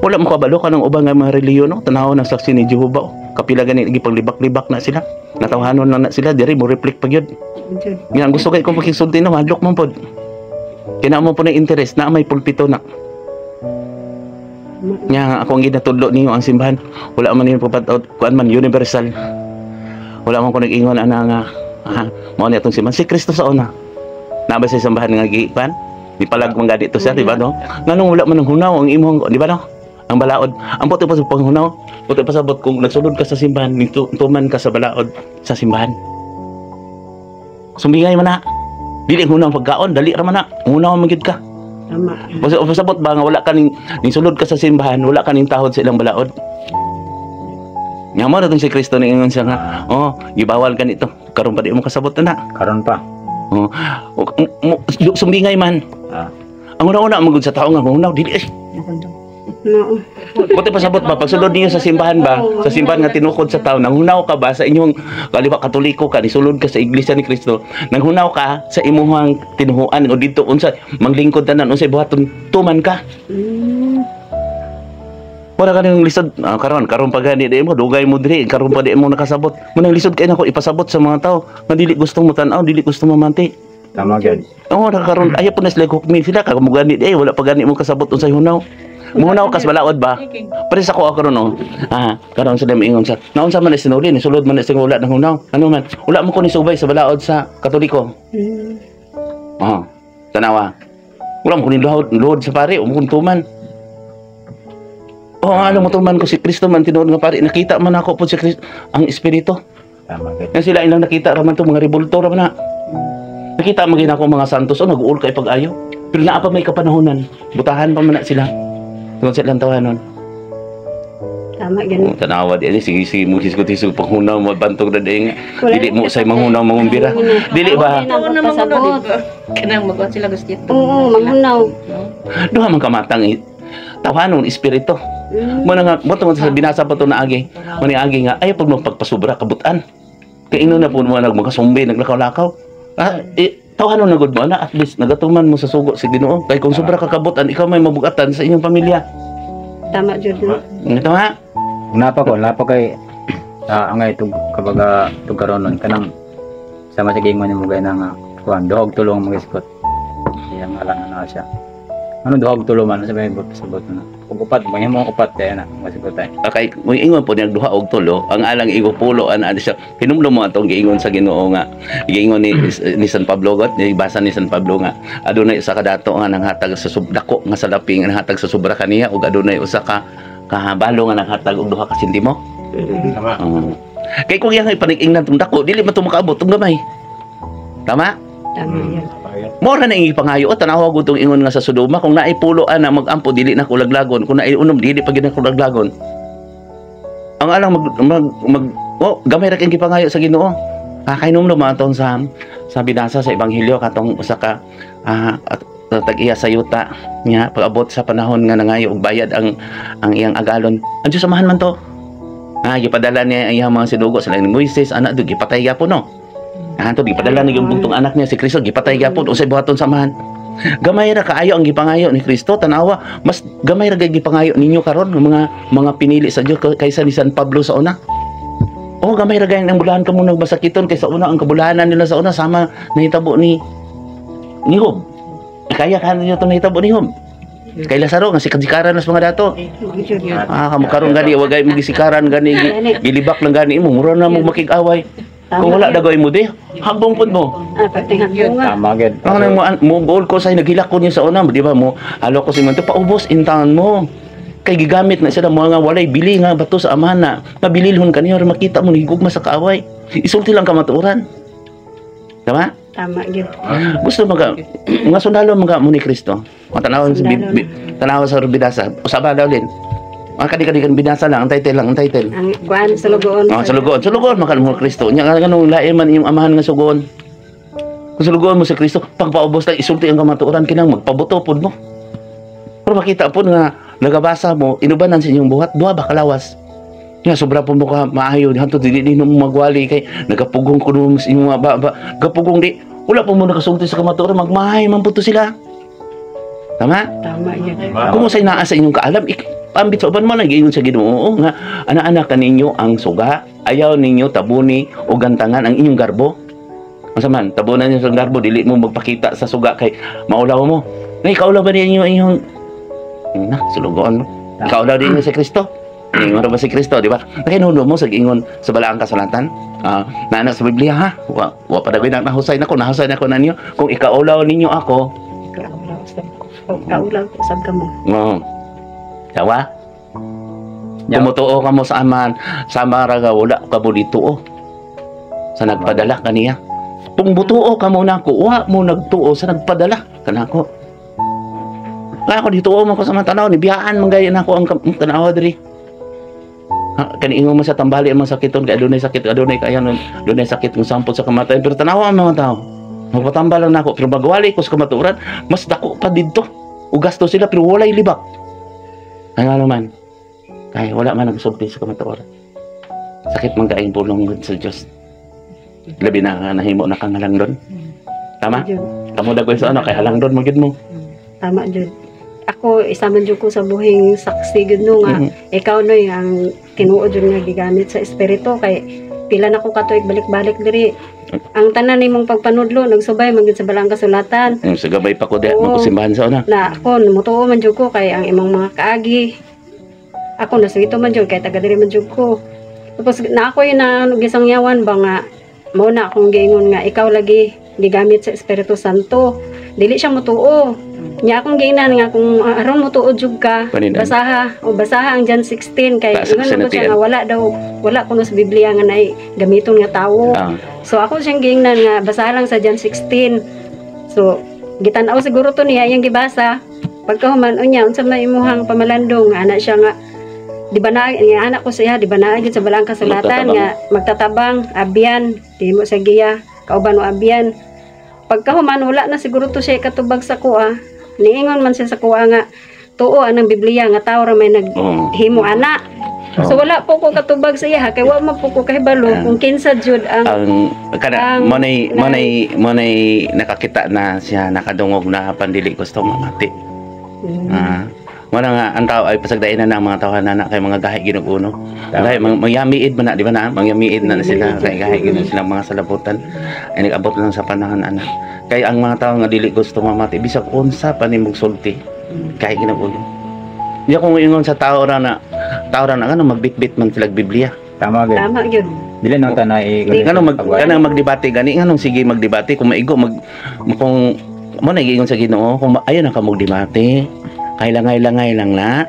Wala mo kabalo ka ng ubang nga mga reliyon, no? Tanaw ng saksi ni Jehovah. Kapila gani gipaglibak-libak na sila. Natawhanon na sila, diri mo reflect pag yun. Yan, gusto kayo kung magkisulti na, madlok man po. Kina mo po na interest na may pulpito na. Nga, ako ang ginatudlo niyo ang simbahan. Wala man yun pupatot, kuan man, universal. Wala man ko nag-ingon, nga, mao na itong simbahan. Si Kristo sa una. Naba sa simbahan nga gipan. Di palag mga dito siya, di ba no? Nganong wala man ng hunaw ang imong, di ba no? Ang balaod. Ang puti pa sa panghunaw. Puti pa sabot kung nagsulod ka sa simbahan, tuman ka sa balaod sa simbahan. Sumbingay man na. Dili hunaw pagkaon, dali ra man na. Hunaw man gid ka. Tama. Pasabot ba nga wala ka ning sulod ka sa simbahan, wala ka ning tahod sa ilang balaod. Nya mo si Kristo ni ingon siya nga, gibawal ka nito. Karon pa di mo kasabot na. Karon pa. Sumbingay man. Ang una-una magud sa tao nga hunaw dili. No. Buti pasabot ba pagsulod niyo sa simbahan ba? Sa simbahan nga tinukod sa tao, nanghunaw ka ba sa inyong kaliwa katoliko ka, nisulod ka sa iglesia ni Kristo, nanghunaw ka sa imuhang tinuhuan o dito unsa manglingkod tanan unsay buhaton tuman ka. Wala ka nang lisod karon pa gani di mo dugay mo diri karon pa di mo nakasabot. Munang lisod kay nako ipasabot sa mga tao nga dili gustong mo tan-aw, dili gusto mamanti. Tama gyud. Karon ayaw po na sila hukmi sila kag mo gani di wala pa gani mo kasabot unsay hunaw. Muhunaw kas balaod ba? Pare sa ko karon karon sila miingon sa naunsa man sinuli ni sulod man sing wala nang hunaw. Ano man? Wala mo ko ni subay sa balaod sa Katoliko. Tanawa. Wala mo ko ni luhod sa pare, mo kun tuman. Ano mo tuman ko si Kristo man tinuod nga pare, nakita man ako po si Kristo ang espiritu. Tama gyud. Nga sila ilang nakita ra man to mga rebultor ra man na. Nakita mo gina ko mga santos nag-uul kay pag-ayo. Pero naa pa may kapanahonan. Butahan pa man na sila. Tungod sa ilang tawanon. Tama yan. Tanawa di sige mo hisgot-hisgot panghunaw mo bantog na ding. Dili mo say manghunaw mangumbira. Dili ba? Pasabot. Kanang magkuhan sila gusto ito. Oo, manghunaw. Duha man kamatang tawanon espiritu. Mo nga mo sa binasa pa to na agi. Mani agi nga ay pag magpagpasubra kabutan. Kay ino na po mo nagmakasumbi naglakaw-lakaw. Tawanon na gud mo na at least nagatuman mo sa sugo si Ginoo. Kay kung sobra ka kabutan ikaw may mabugatan sa inyong pamilya. Tama jud. Ito ha. Napa kay angay tug kabaga tug karonon kanang sama sa gingon mo gay nang kuan dohog tulong mag-iskot. Iyang ngalan na siya. Ano dohog tulong man sa may sabot na. Kung upat mo himo upat kay na mag-iskot tay. Kay mo ingon po niyang duha og tulo ang alang igupulo ana siya. Hinumdum mo atong giingon sa Ginoo nga. Giingon ni San Pablo got, ni basa ni San Pablo nga adunay usa ka dato nga nanghatag sa subdako nga salapi nga nanghatag sa sobra kaniya ug adunay usa ka kahabalo nga nanghatag og duha ka sentimo. Tama. Kay kung yang ipanig-ingnan tong dako, dili man to makaabot tong gamay. Tama? Tama yan. Mora na ingi pangayo tanawa gud tong ingon nga sa Sodoma kung naay pulo ana magampo dili na kulaglagon, kung naay unom dili pa gid na kulaglagon. Ang alang gamay ra kay gipangayo sa Ginoo. Kainom mo aton sa binasa sa ebanghelyo katong usa ka tag-iya sa yuta niya pag-abot sa panahon nga nangayo og bayad ang iyang agalon. Andiyo samahan man to. Gipadala niya ang iyang mga sinugo sila ni Moises, anak do gipatay gyapon no. Anto gipadala ni yung buntong anak niya si Kristo gipatay gyapon usay buhaton samahan. Gamay ra kaayo ang gipangayo ni Kristo tanawa mas gamay ra gay gipangayo ninyo karon mga pinili sa Dios kaysa ni San Pablo sa una. Gamay ra gay ang bulahan kamo nagbasakiton kaysa una ang kabulahanan nila sa una sama nahitabo ni Job. Kaya kan niyo to nahitabo ni Job. Kay Lazaro nga sikad-sikaran nas mga dato. Kamu karon gani wagay mo gisikaran gani gilibak lang gani mo mura na mo makig-away. Kung wala dagay mo di, hambong pud mo. Pati hambungan. Tama gid. Ang mo goal ko say nagilak ko niya sa una, di ba mo? Halo ko si man to paubos intahan mo. Kay gigamit na sila mga walay bili nga bato sa amana. Mabililhon kaniya or makita mo higugma sa kaaway. Isulti lang kamatuoran. Tama? Tama gyud. Gusto mga sundalo mga mo ni Kristo. Matanawon sa tanaw sa bidasa. Usaba daw din. Ang kadi-kadi binasa lang, ang title lang, ang title. Ang kuan sa lugoon. Sa lugoon makan mo Kristo. Nya ganung lae man imong amahan nga sugoon. Kung sa lugoon mo si Kristo, pagpaubos lang isulti ang kamatuoran kinang magpabuto pod mo. Pero makita po nga nagabasa mo, inubanan sa inyong buhat, duha ba kalawas. Nga sobra po mo ka maayo, hanto dili mo magwali kay nagapugong kuno sa inyong baba, gapugong di. Wala po mo nakasulti sa kamatuoran, magmahay man po to sila. Tama? Tama gyud. Kung say naa sa inyong kaalam, ambit sa uban mo na giingon sa Ginoo nga ana-anak kaninyo ang suga, ayaw ninyo tabuni o gantangan ang inyong garbo. Masaman, tabunan niyo sa garbo, dili mo magpakita sa suga kay maulaw mo. Nay kaulaw ba niyo inyong sulugon mo. Kaulaw din niyo sa Kristo. Ingon ba si Kristo, di ba? Nakinuno mo sa giingon sa balaang kasulatan. Nana sa Biblia ha. Wa pa dagay nahusay nako na niyo kung ikaulaw ninyo ako. Kaulaw ko sab kamo. Tawa? Kumutuo ka mo sa aman, sama raga wala ka mo dituo. Sa nagpadala kaniya. Kung butuo ka mo na ako, wa mo nagtuo sa nagpadala kanako. Kaya ako dituo mo ko sa mga tanaw, nibiyaan manggaya na ako ang tanaw diri. Kaniingo mo sa tambali ang mga sakiton, kaya adunay sakit, adunay sakit kung sampot sa kamatayan. Pero tanawa ang mga tao. Magpatambal lang na ako, pero magwali ko sa kamaturan, mas dako pa dito. O gasto sila, pero walay libak. Kaya naman, kaya wala man nagsulti sa kamatuoran. Sakit man kaing pulong sa Diyos. Labi na nahimo na kang halangdon. Tama? Kamu dagoy sa ano, kay halangdon magid mo. Tama jud. Ako isa man jud ko sa buhing saksi gud no nga ikaw noy ang tinuod jud nga gigamit sa espiritu kay pila na ko katuig balik-balik diri. Ang tanan nimong pagpanudlo nagsubay man gud sa balang kasulatan. Sa gabay pa ko diha magkusimbahan sa una. Na ako mutuo man jud ko kay ang imong mga kaagi. Ako naswito man jud kay taga diri man jud ko. Tapos na ako yun na gisangyawan ba nga mo na akong giingon nga ikaw lagi gigamit sa Espiritu Santo. Dili siya mutuo. Nya akong giingnan nga kung aron mutuo jud ka basaha ang John 16 kay ingon ko siya nga wala kuno sa Biblia nga nay gamiton nga tawo. So ako siyang giingnan nga basaha lang sa John 16. So gitan-aw siguro to niya yang gibasa. Pagkahuman unya unsa may imuhang pamalandong ana siya nga di ba na nga anak ko siya di ba na sa balang kasulatan nga magtatabang abyan di mo sa giya kauban o abyan. Pagkahuman wala na siguro to siya katubag sa kuha. Niingon man siya sa kuha nga tuo anang Biblia nga tao ra may naghimo ana. So wala po ko katubag sa iya kay wa man po ko kahibalo kung kinsa jud ang mo nay nakakita na siya nakadungog na pandili gusto mamati. Wala nga ang tao ay pasagdainan ng mga tawanan na kay mga gahi ginuguno. Dahil magyamiid man na, di ba na? Magyamiid na sila kay gahi ginuguno silang mga salabutan. Ay nag-abot lang sa panahon ana. Kaya ang mga tao nga dili gusto mamati bisag unsa pa nimong sulti kay ginuguno. Di ako ingon sa tao ra na ano magbitbit man sila Biblia. Tama gyud. Tama gyud. Dili na tanay kanang magdebate gani nganong sige magdebate kung maigo kung mo nagiingon sa Ginoo kung ayo na ka magdebate. Langay-langay lang na.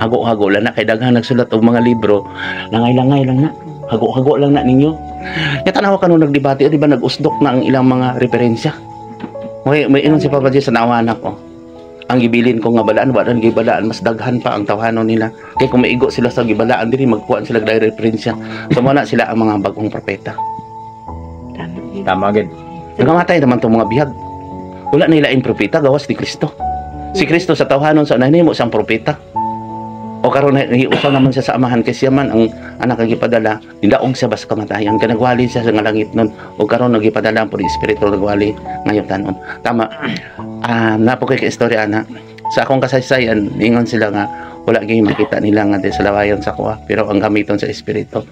Hago-hago lang na. Kay daghang nagsulat og mga libro. Langay-langay lang na. Hago-hago lang na ninyo. Tanawa ka nung nagdebate, di ba nag-usdok na ang ilang mga referensya. May inon si Papa G sa nawanak ko. Ang gibilin ko nga balaan, walang gibalaan, mas daghan pa ang tawhanon nila. Kaya kung maigo sila sa gibalaan, diri magkuhan sila dahil referensya. So muna sila ang mga bagong propeta. Tama gyud. Nagamatay naman itong mga bihag. Wala na ilaing propeta, gawas ni Kristo. Si Kristo sa tawhanon sa nanimo siyang propeta. O karon usa naman siya sa amahan kay siya man ang anak nga gipadala, nidaog siya bas kamatayan kanagwali siya sa langit nun. O karon nagipadala po di espiritu nagwali ngayon tanon. Tama. Napo kay istorya ana. Sa akong kasaysayan, ingon sila nga wala gyud makita nila nga sa lawayon sa kuha, pero ang gamiton sa espiritu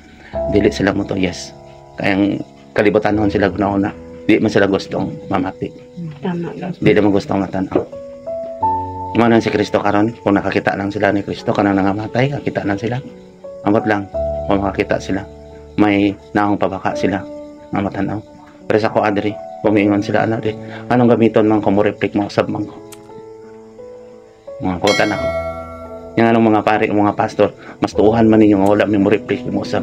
dili sila mo to yes. Kayang kalibutanon sila guna-una. Di man sila gustong mamati. Tama. Di naman gustong matanaw. Mana si Kristo karon kung nakakita lang sila ni Kristo kanang nangamatay, nakita lang sila. Amot lang kung makakita sila. May naong pabaka sila. Mamatan-aw. Pero sa ko adri, pumingon sila ano di. Anong gamiton man ko mo reflect mo sab man ko. Mga kutan ako. Yang anong mga pare, mga pastor, mas tuuhan man ninyo nga wala may mo reflect mo sab.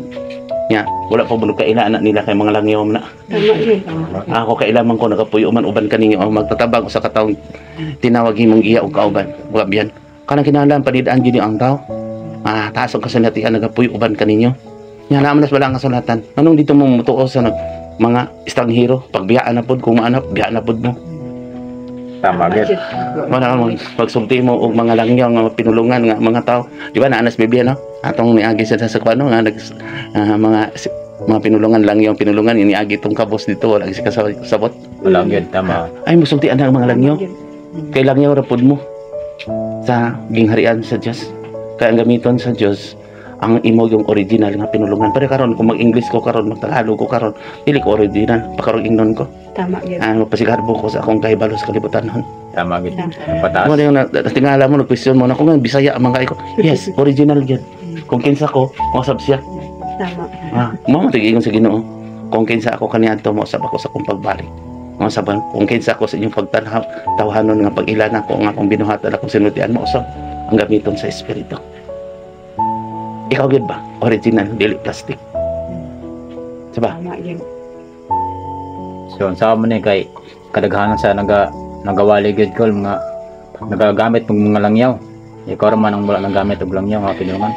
Nya, wala pa bulog kaila anak nila kay mga langyom na. Tama yun. Ako kailaman ko nagapuyo man uban kaninyo o magtatabag sa katawng tinawag himong iya og kauban. Wa biyan. Kanang kinahanglan panidaan gyud ang tao. Taas ang kasanatian nagapuyo uban kaninyo. Nya naman nas wala ang kasulatan. Anong dito mo mutuo sa mga estranghero pagbiyaan na pod kung maanap biyaan na pod mo. Tama gid. Wala mo pagsulti mo og mga langyaw nga pinulungan nga mga tao. Di ba naanas bibiya no? Atong niagi sa kuano nga mga pinulungan langyaw pinulungan iniagi tong kabos dito wala si kasabot. Wala gid tama. Ay musultian ang mga langyaw. Kay langyaw ra pod mo sa gingharian sa Dios. Kaya ang gamiton sa Dios ang imo yung original nga pinulungan. Pero karon kung mag-English ko karon, mag-Tagalog ko karon, dili ko original, pakarong ingnon ko. Tama yun. Magpasigarbo ko sa akong kahibalo sa kalibutan nun. Tama gid. Tama. Pataas. Ano yung tingala mo, nag-question mo na kung nga Bisaya ang mga ko. Yes, original yan. Kung kinsa ko, masab siya. Tama. Mamatigin sa Ginoo. Kung kinsa ako kaniadto mo sab ako sa akong pagbalik. Masab kung kinsa ko sa inyong pagtanaw, tawhanon nga pag-ilanan ko nga akong binuhatan akong sinutian mo usab ang gamiton sa espiritu. Ikaw gid ba? Original, dili plastic. Diba? Tama yun. So sa mo ni kay kadaghanan sa nagawali gid ko mga nagagamit ng mga langyaw. Ikaw man ang wala nagamit og langyaw nga pinulungan.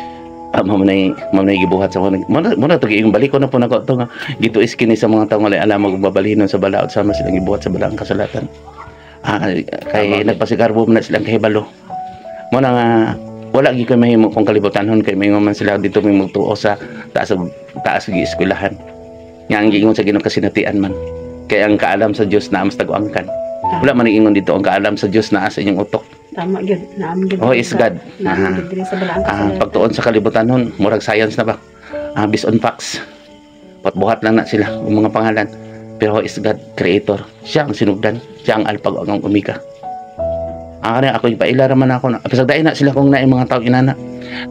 Mamunay gibuhat sa muna to yung balik ko na po nako to nga dito is kini sa mga tawo nga alam magbabalhinon sa balaod sama silang gibuhat sa balaang kasalatan. Kay nagpasigarbo na silang kahibalo. Muna nga wala gyud kay mahimo kung kalibutanon kay mayon man sila dito may magtuo sa taas gi eskwelahan. Nga ang giingon sa Ginoo kasinatian man. Kay ang kaalam sa Dios na mas taguangkan. Wala man ingon dito ang kaalam sa Dios na sa inyong utok. Tama yun. Naam yun. Oh, is God. Naam yun din sa balaan kasalanan. Pagtuon sa kalibutanon, murag science na ba? Based on facts. Patbuhat lang na sila ang mga pangalan. Pero is God, creator. Siya ang sinugdan. Siya ang alpha ang omega. Ako ipaila raman ako na pasagdain na sila kung naay mga tao inana.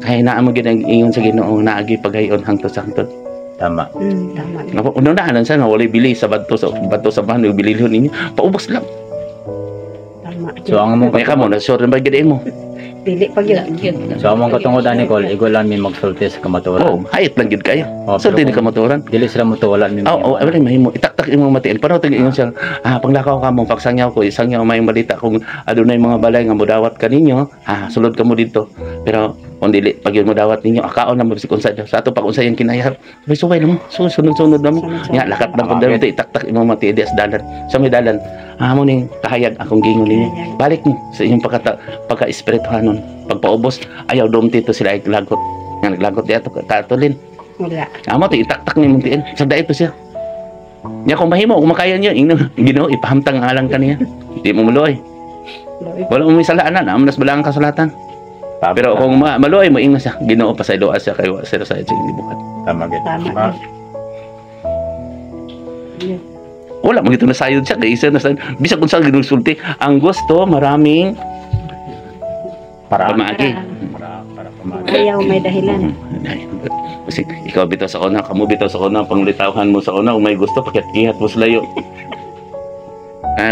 Kaya naa mo gid ang ingon sa Ginoo naagi pagayon hangtod sa hangtod. Tama. Tama yun. Nga unahan sa walay bili sa badto sa bahan bililhon ninyo. Paubos lang. Tama So ang among May kamo na sure na ba gid mo? Dili pag yun. So among katungod ani Col, igulan mi magsulti sa kamaturan. Oh, hayat lang gid kayo. Oh, So pero dili ka maturan. Dili sila mo to wala mi. Wala mahimo itaktak imong matiin. Pero tig ingon siya, panglakaw ka mo pagsangyaw ko, isangyaw may balita kung adunay mga balay nga modawat kaninyo, sulod ka mo dito. Pero kung dili pag yun modawat ninyo, akaon na mo si kunsa sa ato pag unsa yung kinayar. Suway lang mo, sunod-sunod na mo. Ya lakat ng kundal mo itaktak imong matiin di as dalan. Sa may dalan, mo ning kahayag akong gingon ninyo. Balik mo sa inyong pagka-espirituhanon. Pagpaubos, ayaw dumti to sila ay lagot. Nga naglagot di ato katulin. Wala. Amo to itaktak ni mong tiin. Sagda ito siya. Nya kung mahimo, kung makaya niya, Ginoo ipahamtang ang alang kaniya. Di mo maluoy. Wala mo may salaanan, amo nas balang kasalatan. Pero kung maluoy mo ingon siya, Ginoo pa sa iloa siya kay wa sila sa hindi bukat. Tama gid. Tama yun. Wala mo gito na sayod siya kay isa na sa bisag kung saan ginusulti. Ang gusto maraming Para pamaagi. para pamagi. Ayaw may dahilan. Kasi ikaw bitaw sa una, kamo bitaw sa una, panglitawhan mo sa una, kung may gusto, pakit-kihat mo sa layo.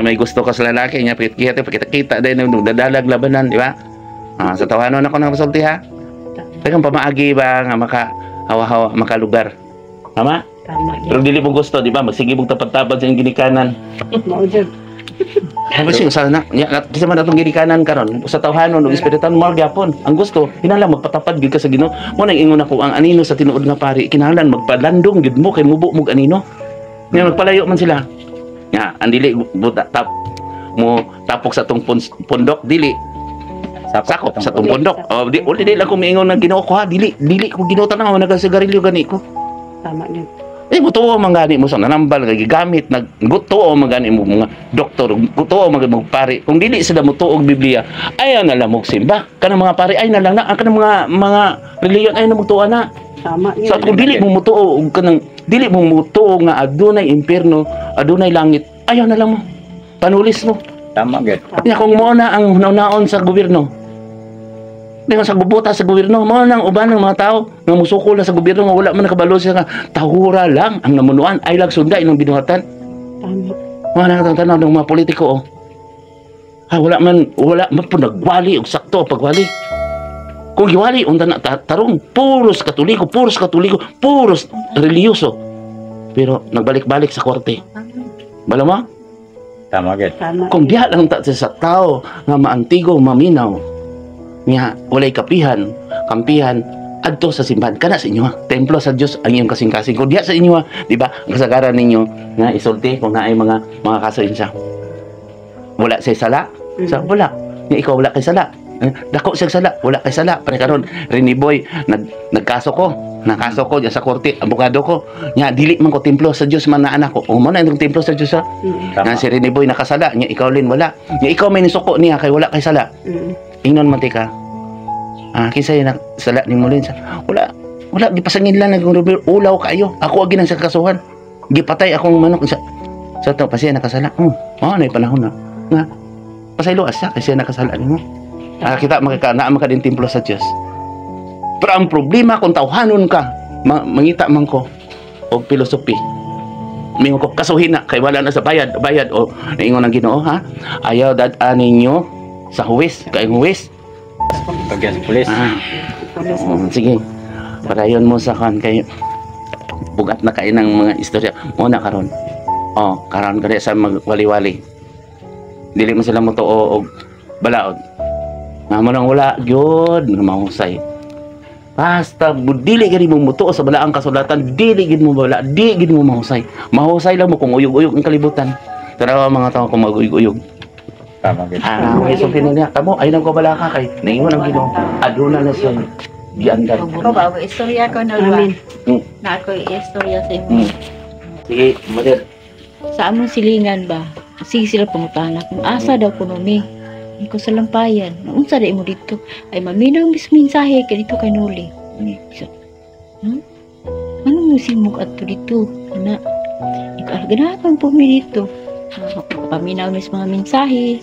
May gusto ka sa lalaki niya, pakit-kihat, pakita-kita din, dadalag labanan, di ba? Sa tawanon ako ng pasulti ha. Tagang pamaagi ba nga makahawa-hawa, makalugar. Tama? Tama Pero yun. dili mo gusto, di ba? Magsige mong tapad-tapad sa iyong ginikanan. Maujod. Kasi sana, kasi man atong ginikanan karon sa tawhanon ug espiritan mo gyapon. Ang gusto, kinahanglan magpatapad gid ka sa Ginoo. Mo nang ingon ako ang anino sa tinuod nga pari, kinahanglan magpalandong gid mo kay mubo mo anino. Nga magpalayo man sila. Nga, ang dili buta mo tapok sa tong pundok dili. Sakop sa tong pundok. Dili lang ko miingon ng Ginoo ko ha, dili ko Ginoo tanaw nagasigarilyo gani ko. Tama yun. Gutuo man gani mo sa nanambal kay gamit gutuo man gani mo mga doktor gutuo man magpari kung dili sila mo tuog Biblia ayaw na lang simba kanang mga pari ay na lang na kanang mga reliyon ay na magtuo na Tama yun. so kung dili mo mutuo kanang dili mo mutuo nga adunay impierno adunay langit ayaw na lang mo panulis mo Tama gid. Nya kung mo na ang naon sa gobyerno. Dengan sa gubuta sa gobyerno, mo nang uban ng mga tao nga musukol na sa gobyerno nga wala man nakabalo siya nga tahura lang ang namunuan ay lag sunda ilang binuhatan. Tama. Mga nakatanaw ng mga politiko oh. Wala man po nagwali og sakto pagwali. Kung giwali unta na tarong puros katoliko, puros reliyoso. Pero nagbalik-balik sa korte. Bala mo? Tama gid. Tama. Kung diha lang ta sa tao nga maantigo, maminaw, nga walay kampihan, adto sa simbahan kana sa inyo ha. Templo sa Dios ang iyong kasing-kasing. Kung diha sa inyo ha, di ba? Ang kasagaran ninyo nga isulti kung naay mga kaso insa. Wala say sala, sa wala. Nga ikaw wala kay sala. Dako siya sala, wala kay sala. Pare karon Rene Boy nagkaso ko. Nakaso ko diyan sa korte, abogado ko. Nya dili man ko templo sa Dios man na anak ko. O mo na yung templo sa Dios ha. Nga si Rene Boy nakasala, nya ikaw lin wala. Nya ikaw may nisuko niya kay wala kay sala. Ingnon man tika. Kinsa yung sala ni mo lin sa. Wala gipasangin lang ulaw kayo. Ako agi nang sa kasuhan. Gipatay akong manok sa to pasiya nakasala. Na panahon na. Nga pasaylo asa kasi nakasala nimo. Kita makakana din templo sa Dios. Pero ang problema kung tawhanon ka, mangita man ko og filosofi. Mingo ko kasuhin na kay wala na sa bayad o naingon ang Ginoo ha. Ayaw dad-an ninyo sa huwes, kay huwes. Pagyan sa pulis. Sige. Padayon mo sa kan kay bugat na kay ng mga istorya mo na karon. Karon kaya sa magwali-wali. Dili mo sila motuo og balaod. Nga mo nang wala gyud nga mahusay. Basta dili gid mo mutuo sa balaang kasulatan, dili gid mo wala, di gid mo mahusay. Mahusay lang mo kung uyog-uyog ang kalibutan. Tanawa mga tao kung mag-uyog-uyog. Tama gid. May sultin niya. Tamo ay nang ko bala ka kay naingon ang Ginoo. Aduna na siya. Giandan. Ako ba, istorya ko na ba? Amen. Na ako istorya sa imo. Sige, mother. Sa among silingan ba? Sige sila pangutana kung asa daw kuno mi. Ko sa lampayan. Unsa dai mo dito? Ay maminaw mis mensahe kay dito kay Noli. Ano mo simog adto dito? Ana. Ikaw ganapan po mi dito. Paminaw mis mga mensahe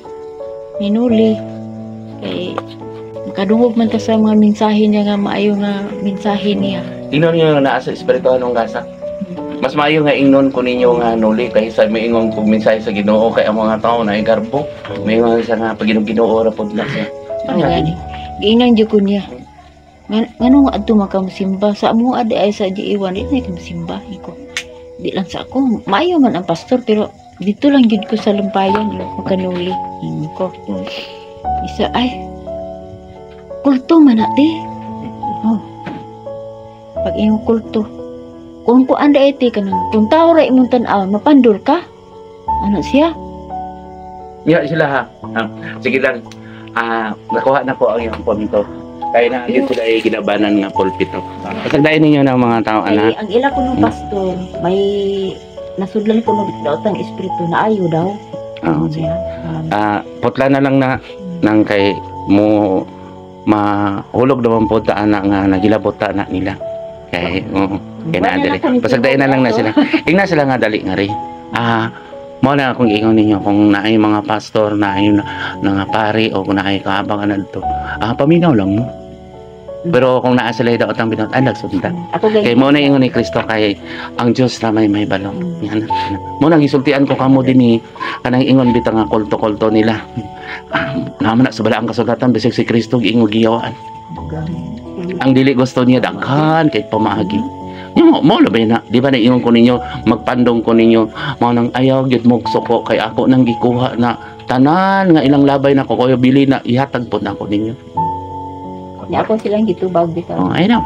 ni Noli. Kay makadungog man ta sa mga mensahe niya nga maayo nga mensahe niya. Tingnan niyo naa sa espiritu anong gasa. Mas maayo nga ingnon ko ninyo nga Noli kaysa maingon kog mensahe sa Ginoo kay ang mga tao na igarbo. Maingon siya nga pag Ginoo ra pod na siya. Ano gani? Giinan jud ko niya. Ngano nga adto makamusimba sa amo adi ay sa diiwan di na kamusimba ko. Di lang sa ako. Maayo man ang pastor pero dito lang jud ko sa lampayan yung Kanoli. Ko. Isa ay kulto man ate. Pag iyong kulto kung anda iti ka nang kung tao ra imong tan-aw mapandol ka ano siya Sila ha. Sige lang. Nakuha na ko ang iyong punto. Kaya na agad sila ay ginabanan nga pulpito. Pasagdayan ninyo ng mga tao ay, ang ila ko ng pastor may nasudlan ko ng daotang espiritu na ayo daw. Sige. Putla na lang na nang kay mo mahulog naman po ta anak nga nagilabot ta anak nila. Kay kaya na dali. Pasagdayan na lang na sila. Ingna sila nga dali nga ri. Mo na akong ingon ninyo kung naay mga pastor, naay nga pari o kung naay kaabangan adto. Paminaw lang mo. Pero kung naa sila daw tang binot, nagsunda. Kay mo na ingon ni Kristo kay ang Dios na may balong. Yan. Mo nang gisultian ko kamo dinhi kanang ingon bitaw nga kulto-kulto nila. Naman na sa balaang kasulatan bisig si Kristo giingon giyawaan. Ang dili gusto niya daghan kay pamaagi. Mo labay na, di ba na ingon ko ninyo, magpandong ko ninyo, mo nang ayaw gyud mo suko kay ako nang gikuha na tanan nga ilang labay na ko kayo bili na ihatag pod nako ninyo. Nya ako silang gitubag bitaw. Ay na.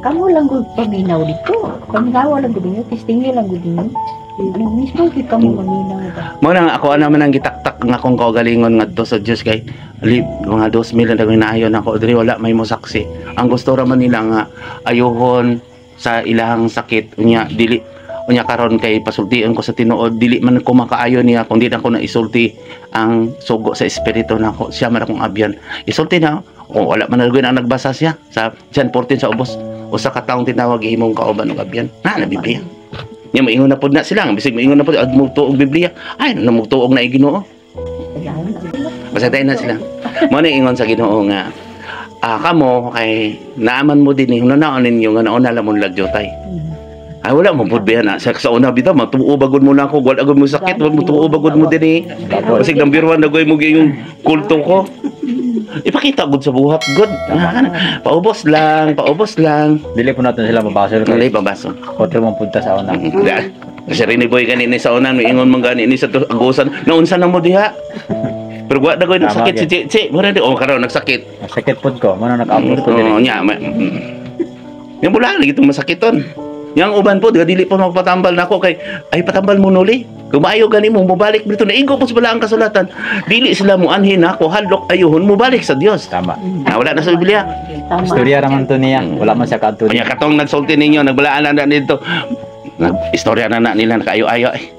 Kamu lang gud paminaw dito. Paminaw lang gud ninyo, testingi lang gud ninyo. Ano mismo gid kamo maminaw ba? Mo nang ako naman ang gitaktak nga kung kaugalingon ngadto sa Dios kay mga 2,000 na naayon ako diri wala may mo saksi. Ang gusto ra man nila nga ayuhon sa ilang sakit unya dili unya karon kay pasultian ko sa tinuod dili man ko makaayo niya kung di na ko na isulti ang sugo sa espiritu nako siya man akong abyan isulti na wala man na ang nagbasa siya sa John 14 sa ubos usa ka taong tinawag ihimong kauban og abyan na Biblia niya maingon na pod na sila bisig maingon na pod agmugtuog Biblia ay namugtuog na Ginoo Pasagday na sila. Mo ni ingon sa Ginoo nga kamo kay naaman mo din naon ninyo nga nauna lamon lagyotay. Ay wala mo pud biya na sa una bitaw matuo bagod mo na ako wala agad mo sakit wala mo tuo bagod mo din basig number 1 nagoy mo yung kulto ko. Ipakita gud sa buhat gud. Paubos lang. Dili po natin sila mabasol Dili pabaso. Hotel mo punta sa una. Kasi rin ni boy ganini sa unan ingon man ganini sa agusan naunsa na mo diha. Pero wa dagoy nagsakit si Chichi. Mura di karon nagsakit. Sakit pod ko, mano nag-abot ko Oo, nya. Yung bulan lagi itong masakiton. Yang uban po, dili po magpatambal na ako kay, ay patambal mo nuli. Kumayo gani mo, mubalik dito. Naigo po sa balaang kasulatan. Dili sila mo anhin ako, hadlok ayuhon, mubalik sa Dios. Tama. Wala na sa Biblia. Istorya naman to niya. Wala man siya kadto. Kanya katong nagsulti ninyo, nagbalaan na dito. Istorya na nila, nakaayo-ayo.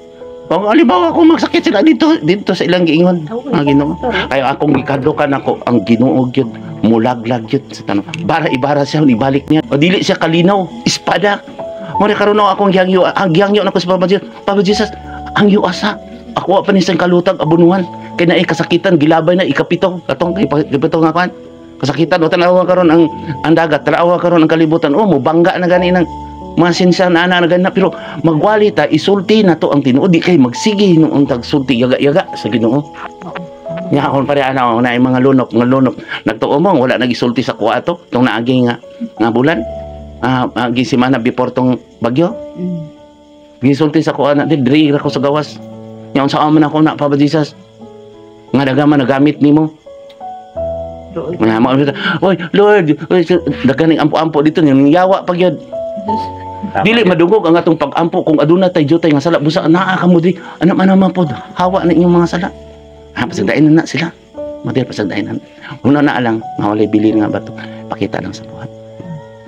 Kung halimbawa kung magsakit sila dito sa ilang giingon, Ginoo. Kaya akong gikadukan ako ang Ginoo gyud, mulaglag gyud sa tanong. Bara-ibara siya ibalik niya. O dili siya kalinaw, espada. Mo karon na akong gihangyo na ko sa Papa Jesus, ang asa. Ako pa ni sang kalutag abunuhan kay naay kasakitan gilabay na ikapito katong kay nga kan. Kasakitan o tanawa karon ang dagat, tanawa karon ang kalibutan. Oh, mo bangga na gani nang mga sinsa na na pero magwali ta isulti na to ang Tinuod di kay magsige noong tagsulti yaga-yaga sa Ginoo. Nya akon pare ana na mga lunok nagtuo mo wala nagisulti sa kuwato tong naagi nga bulan agi semana before tong bagyo. Gisulti sa kuwato diri ra ko sa gawas. Nya unsa man ako na Papa Jesus nga dagama nagamit nimo. Oy Lord, daganing ampo-ampo dito ning yawa pagyud. Dili madungog ang atong pag-ampo kung aduna tay jutay nga sala busa naa ka mo di ana man pod hawa na inyong mga sala. Pasagdain na sila. Mati pasagdain na. Una na lang nga walay bili nga bato. Pakita lang sa buhat.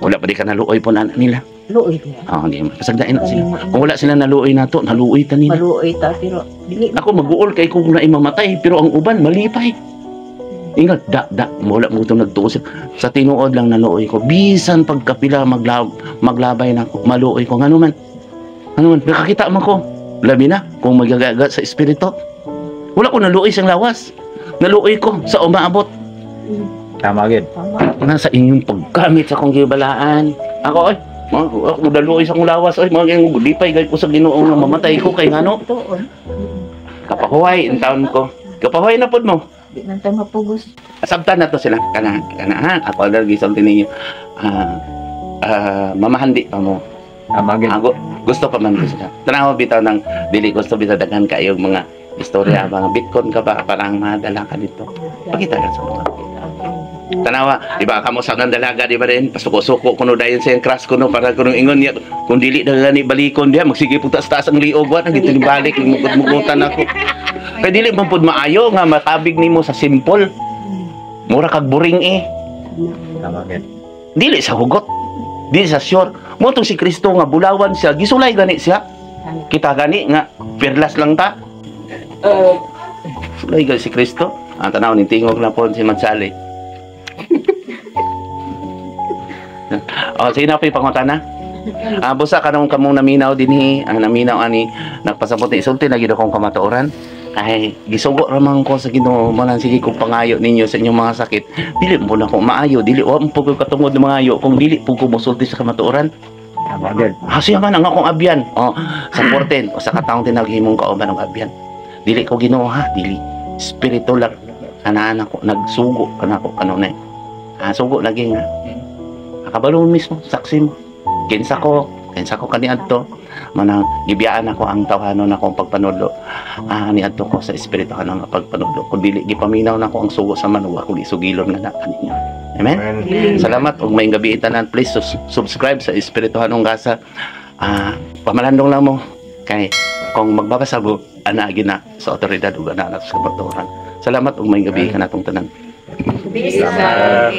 Wala pa di ka naluoy po na nila. Luoy ko. Di pasagdain na sila. Kung wala sila naluoy nato, naluoy ta nila. Maluoy ta pero dili. Ako mag-uol kay kung na mamatay pero ang uban malipay. Ingat, wala mo itong nagtuo sa tinuod lang naluoy ko. Bisan pagkapila maglabay na ako, maluoy ko. Ano man, nakakita man ko. Labi na, kung magagaga sa espiritu. Wala ko naluoy sang lawas. Naluoy ko sa umaabot. Tama gid. Nasa inyong paggamit sa kong gibalaan. Ako, ako naluoy sa kong lawas. Mga lipay, gaya ko sa Ginoo nga mamatay ko kay ngano. Kapahuay, ang taon ko. Kapahuay na pod mo. Di man tayo mapugos. Sabtan na to sila kana ha ako lagi sa ninyo mamahandi pa mo gusto pa man sila tanaw bitaw ng dili gusto bitaw daghan kayo mga istorya mga bitcoin ka ba parang madala ka dito pakita ka sa mga tanawa iba ka mo sa dalaga di ba rin pasuko-suko kuno dayon sa crush kuno para kuno ingon niya kung dili dagani balikon diha magsige putas-taas ang liog wa nang gito balik mugod-mugutan ako. Kaya dili man pud maayo nga matabig nimo sa simple. Mura kag buring Tama gid. Dili sa hugot. Dili sa sure. Mo tong si Kristo nga bulawan siya, gisulay gani siya. Kita gani nga perlas lang ta. Sulay gani si Kristo. Ang tanaw ni tingog na po si Mansali. Sige na po yung pangutana. Busa kanong kamong naminaw dinhi, naminaw ani nagpasabot ni isulti na gid akong kamatuoran. Ay gisugo ra man ko sa Ginoo manan sige kog pangayo ninyo sa inyong mga sakit. Dili mo na ko maayo, dili wa mo ko katungod ng maayo kung dili po ko mosulti sa kamatuoran. Tama gid. Hasiya man ang akong abyan. Sa 14 o sa kataong tinaghimong kauban ng abyan. Dili ko Ginoo ha, dili. Espiritu lang kanaan ako nagsugo kanako kanunay. Sugo lagi nga. Akabalo mismo saksi mo. Kinsa ko kaniadto manang gibiyaan ako ang tawhanon akong pagpanudlo niadto ko sa espiritu kanang pagpanudlo kun dili gipaminaw nako ang sugo sa manuwa kun isugilon nga na kaninyo. Amen. Salamat ug maayong gabi tanan. Please subscribe sa Espiritu Hanong Gasa. Pamalandong lang mo kay kung magbabasa mo ana gina sa otoridad ug ana sa kabaturan. Salamat ug maayong gabi kanatong tanan. Salamat.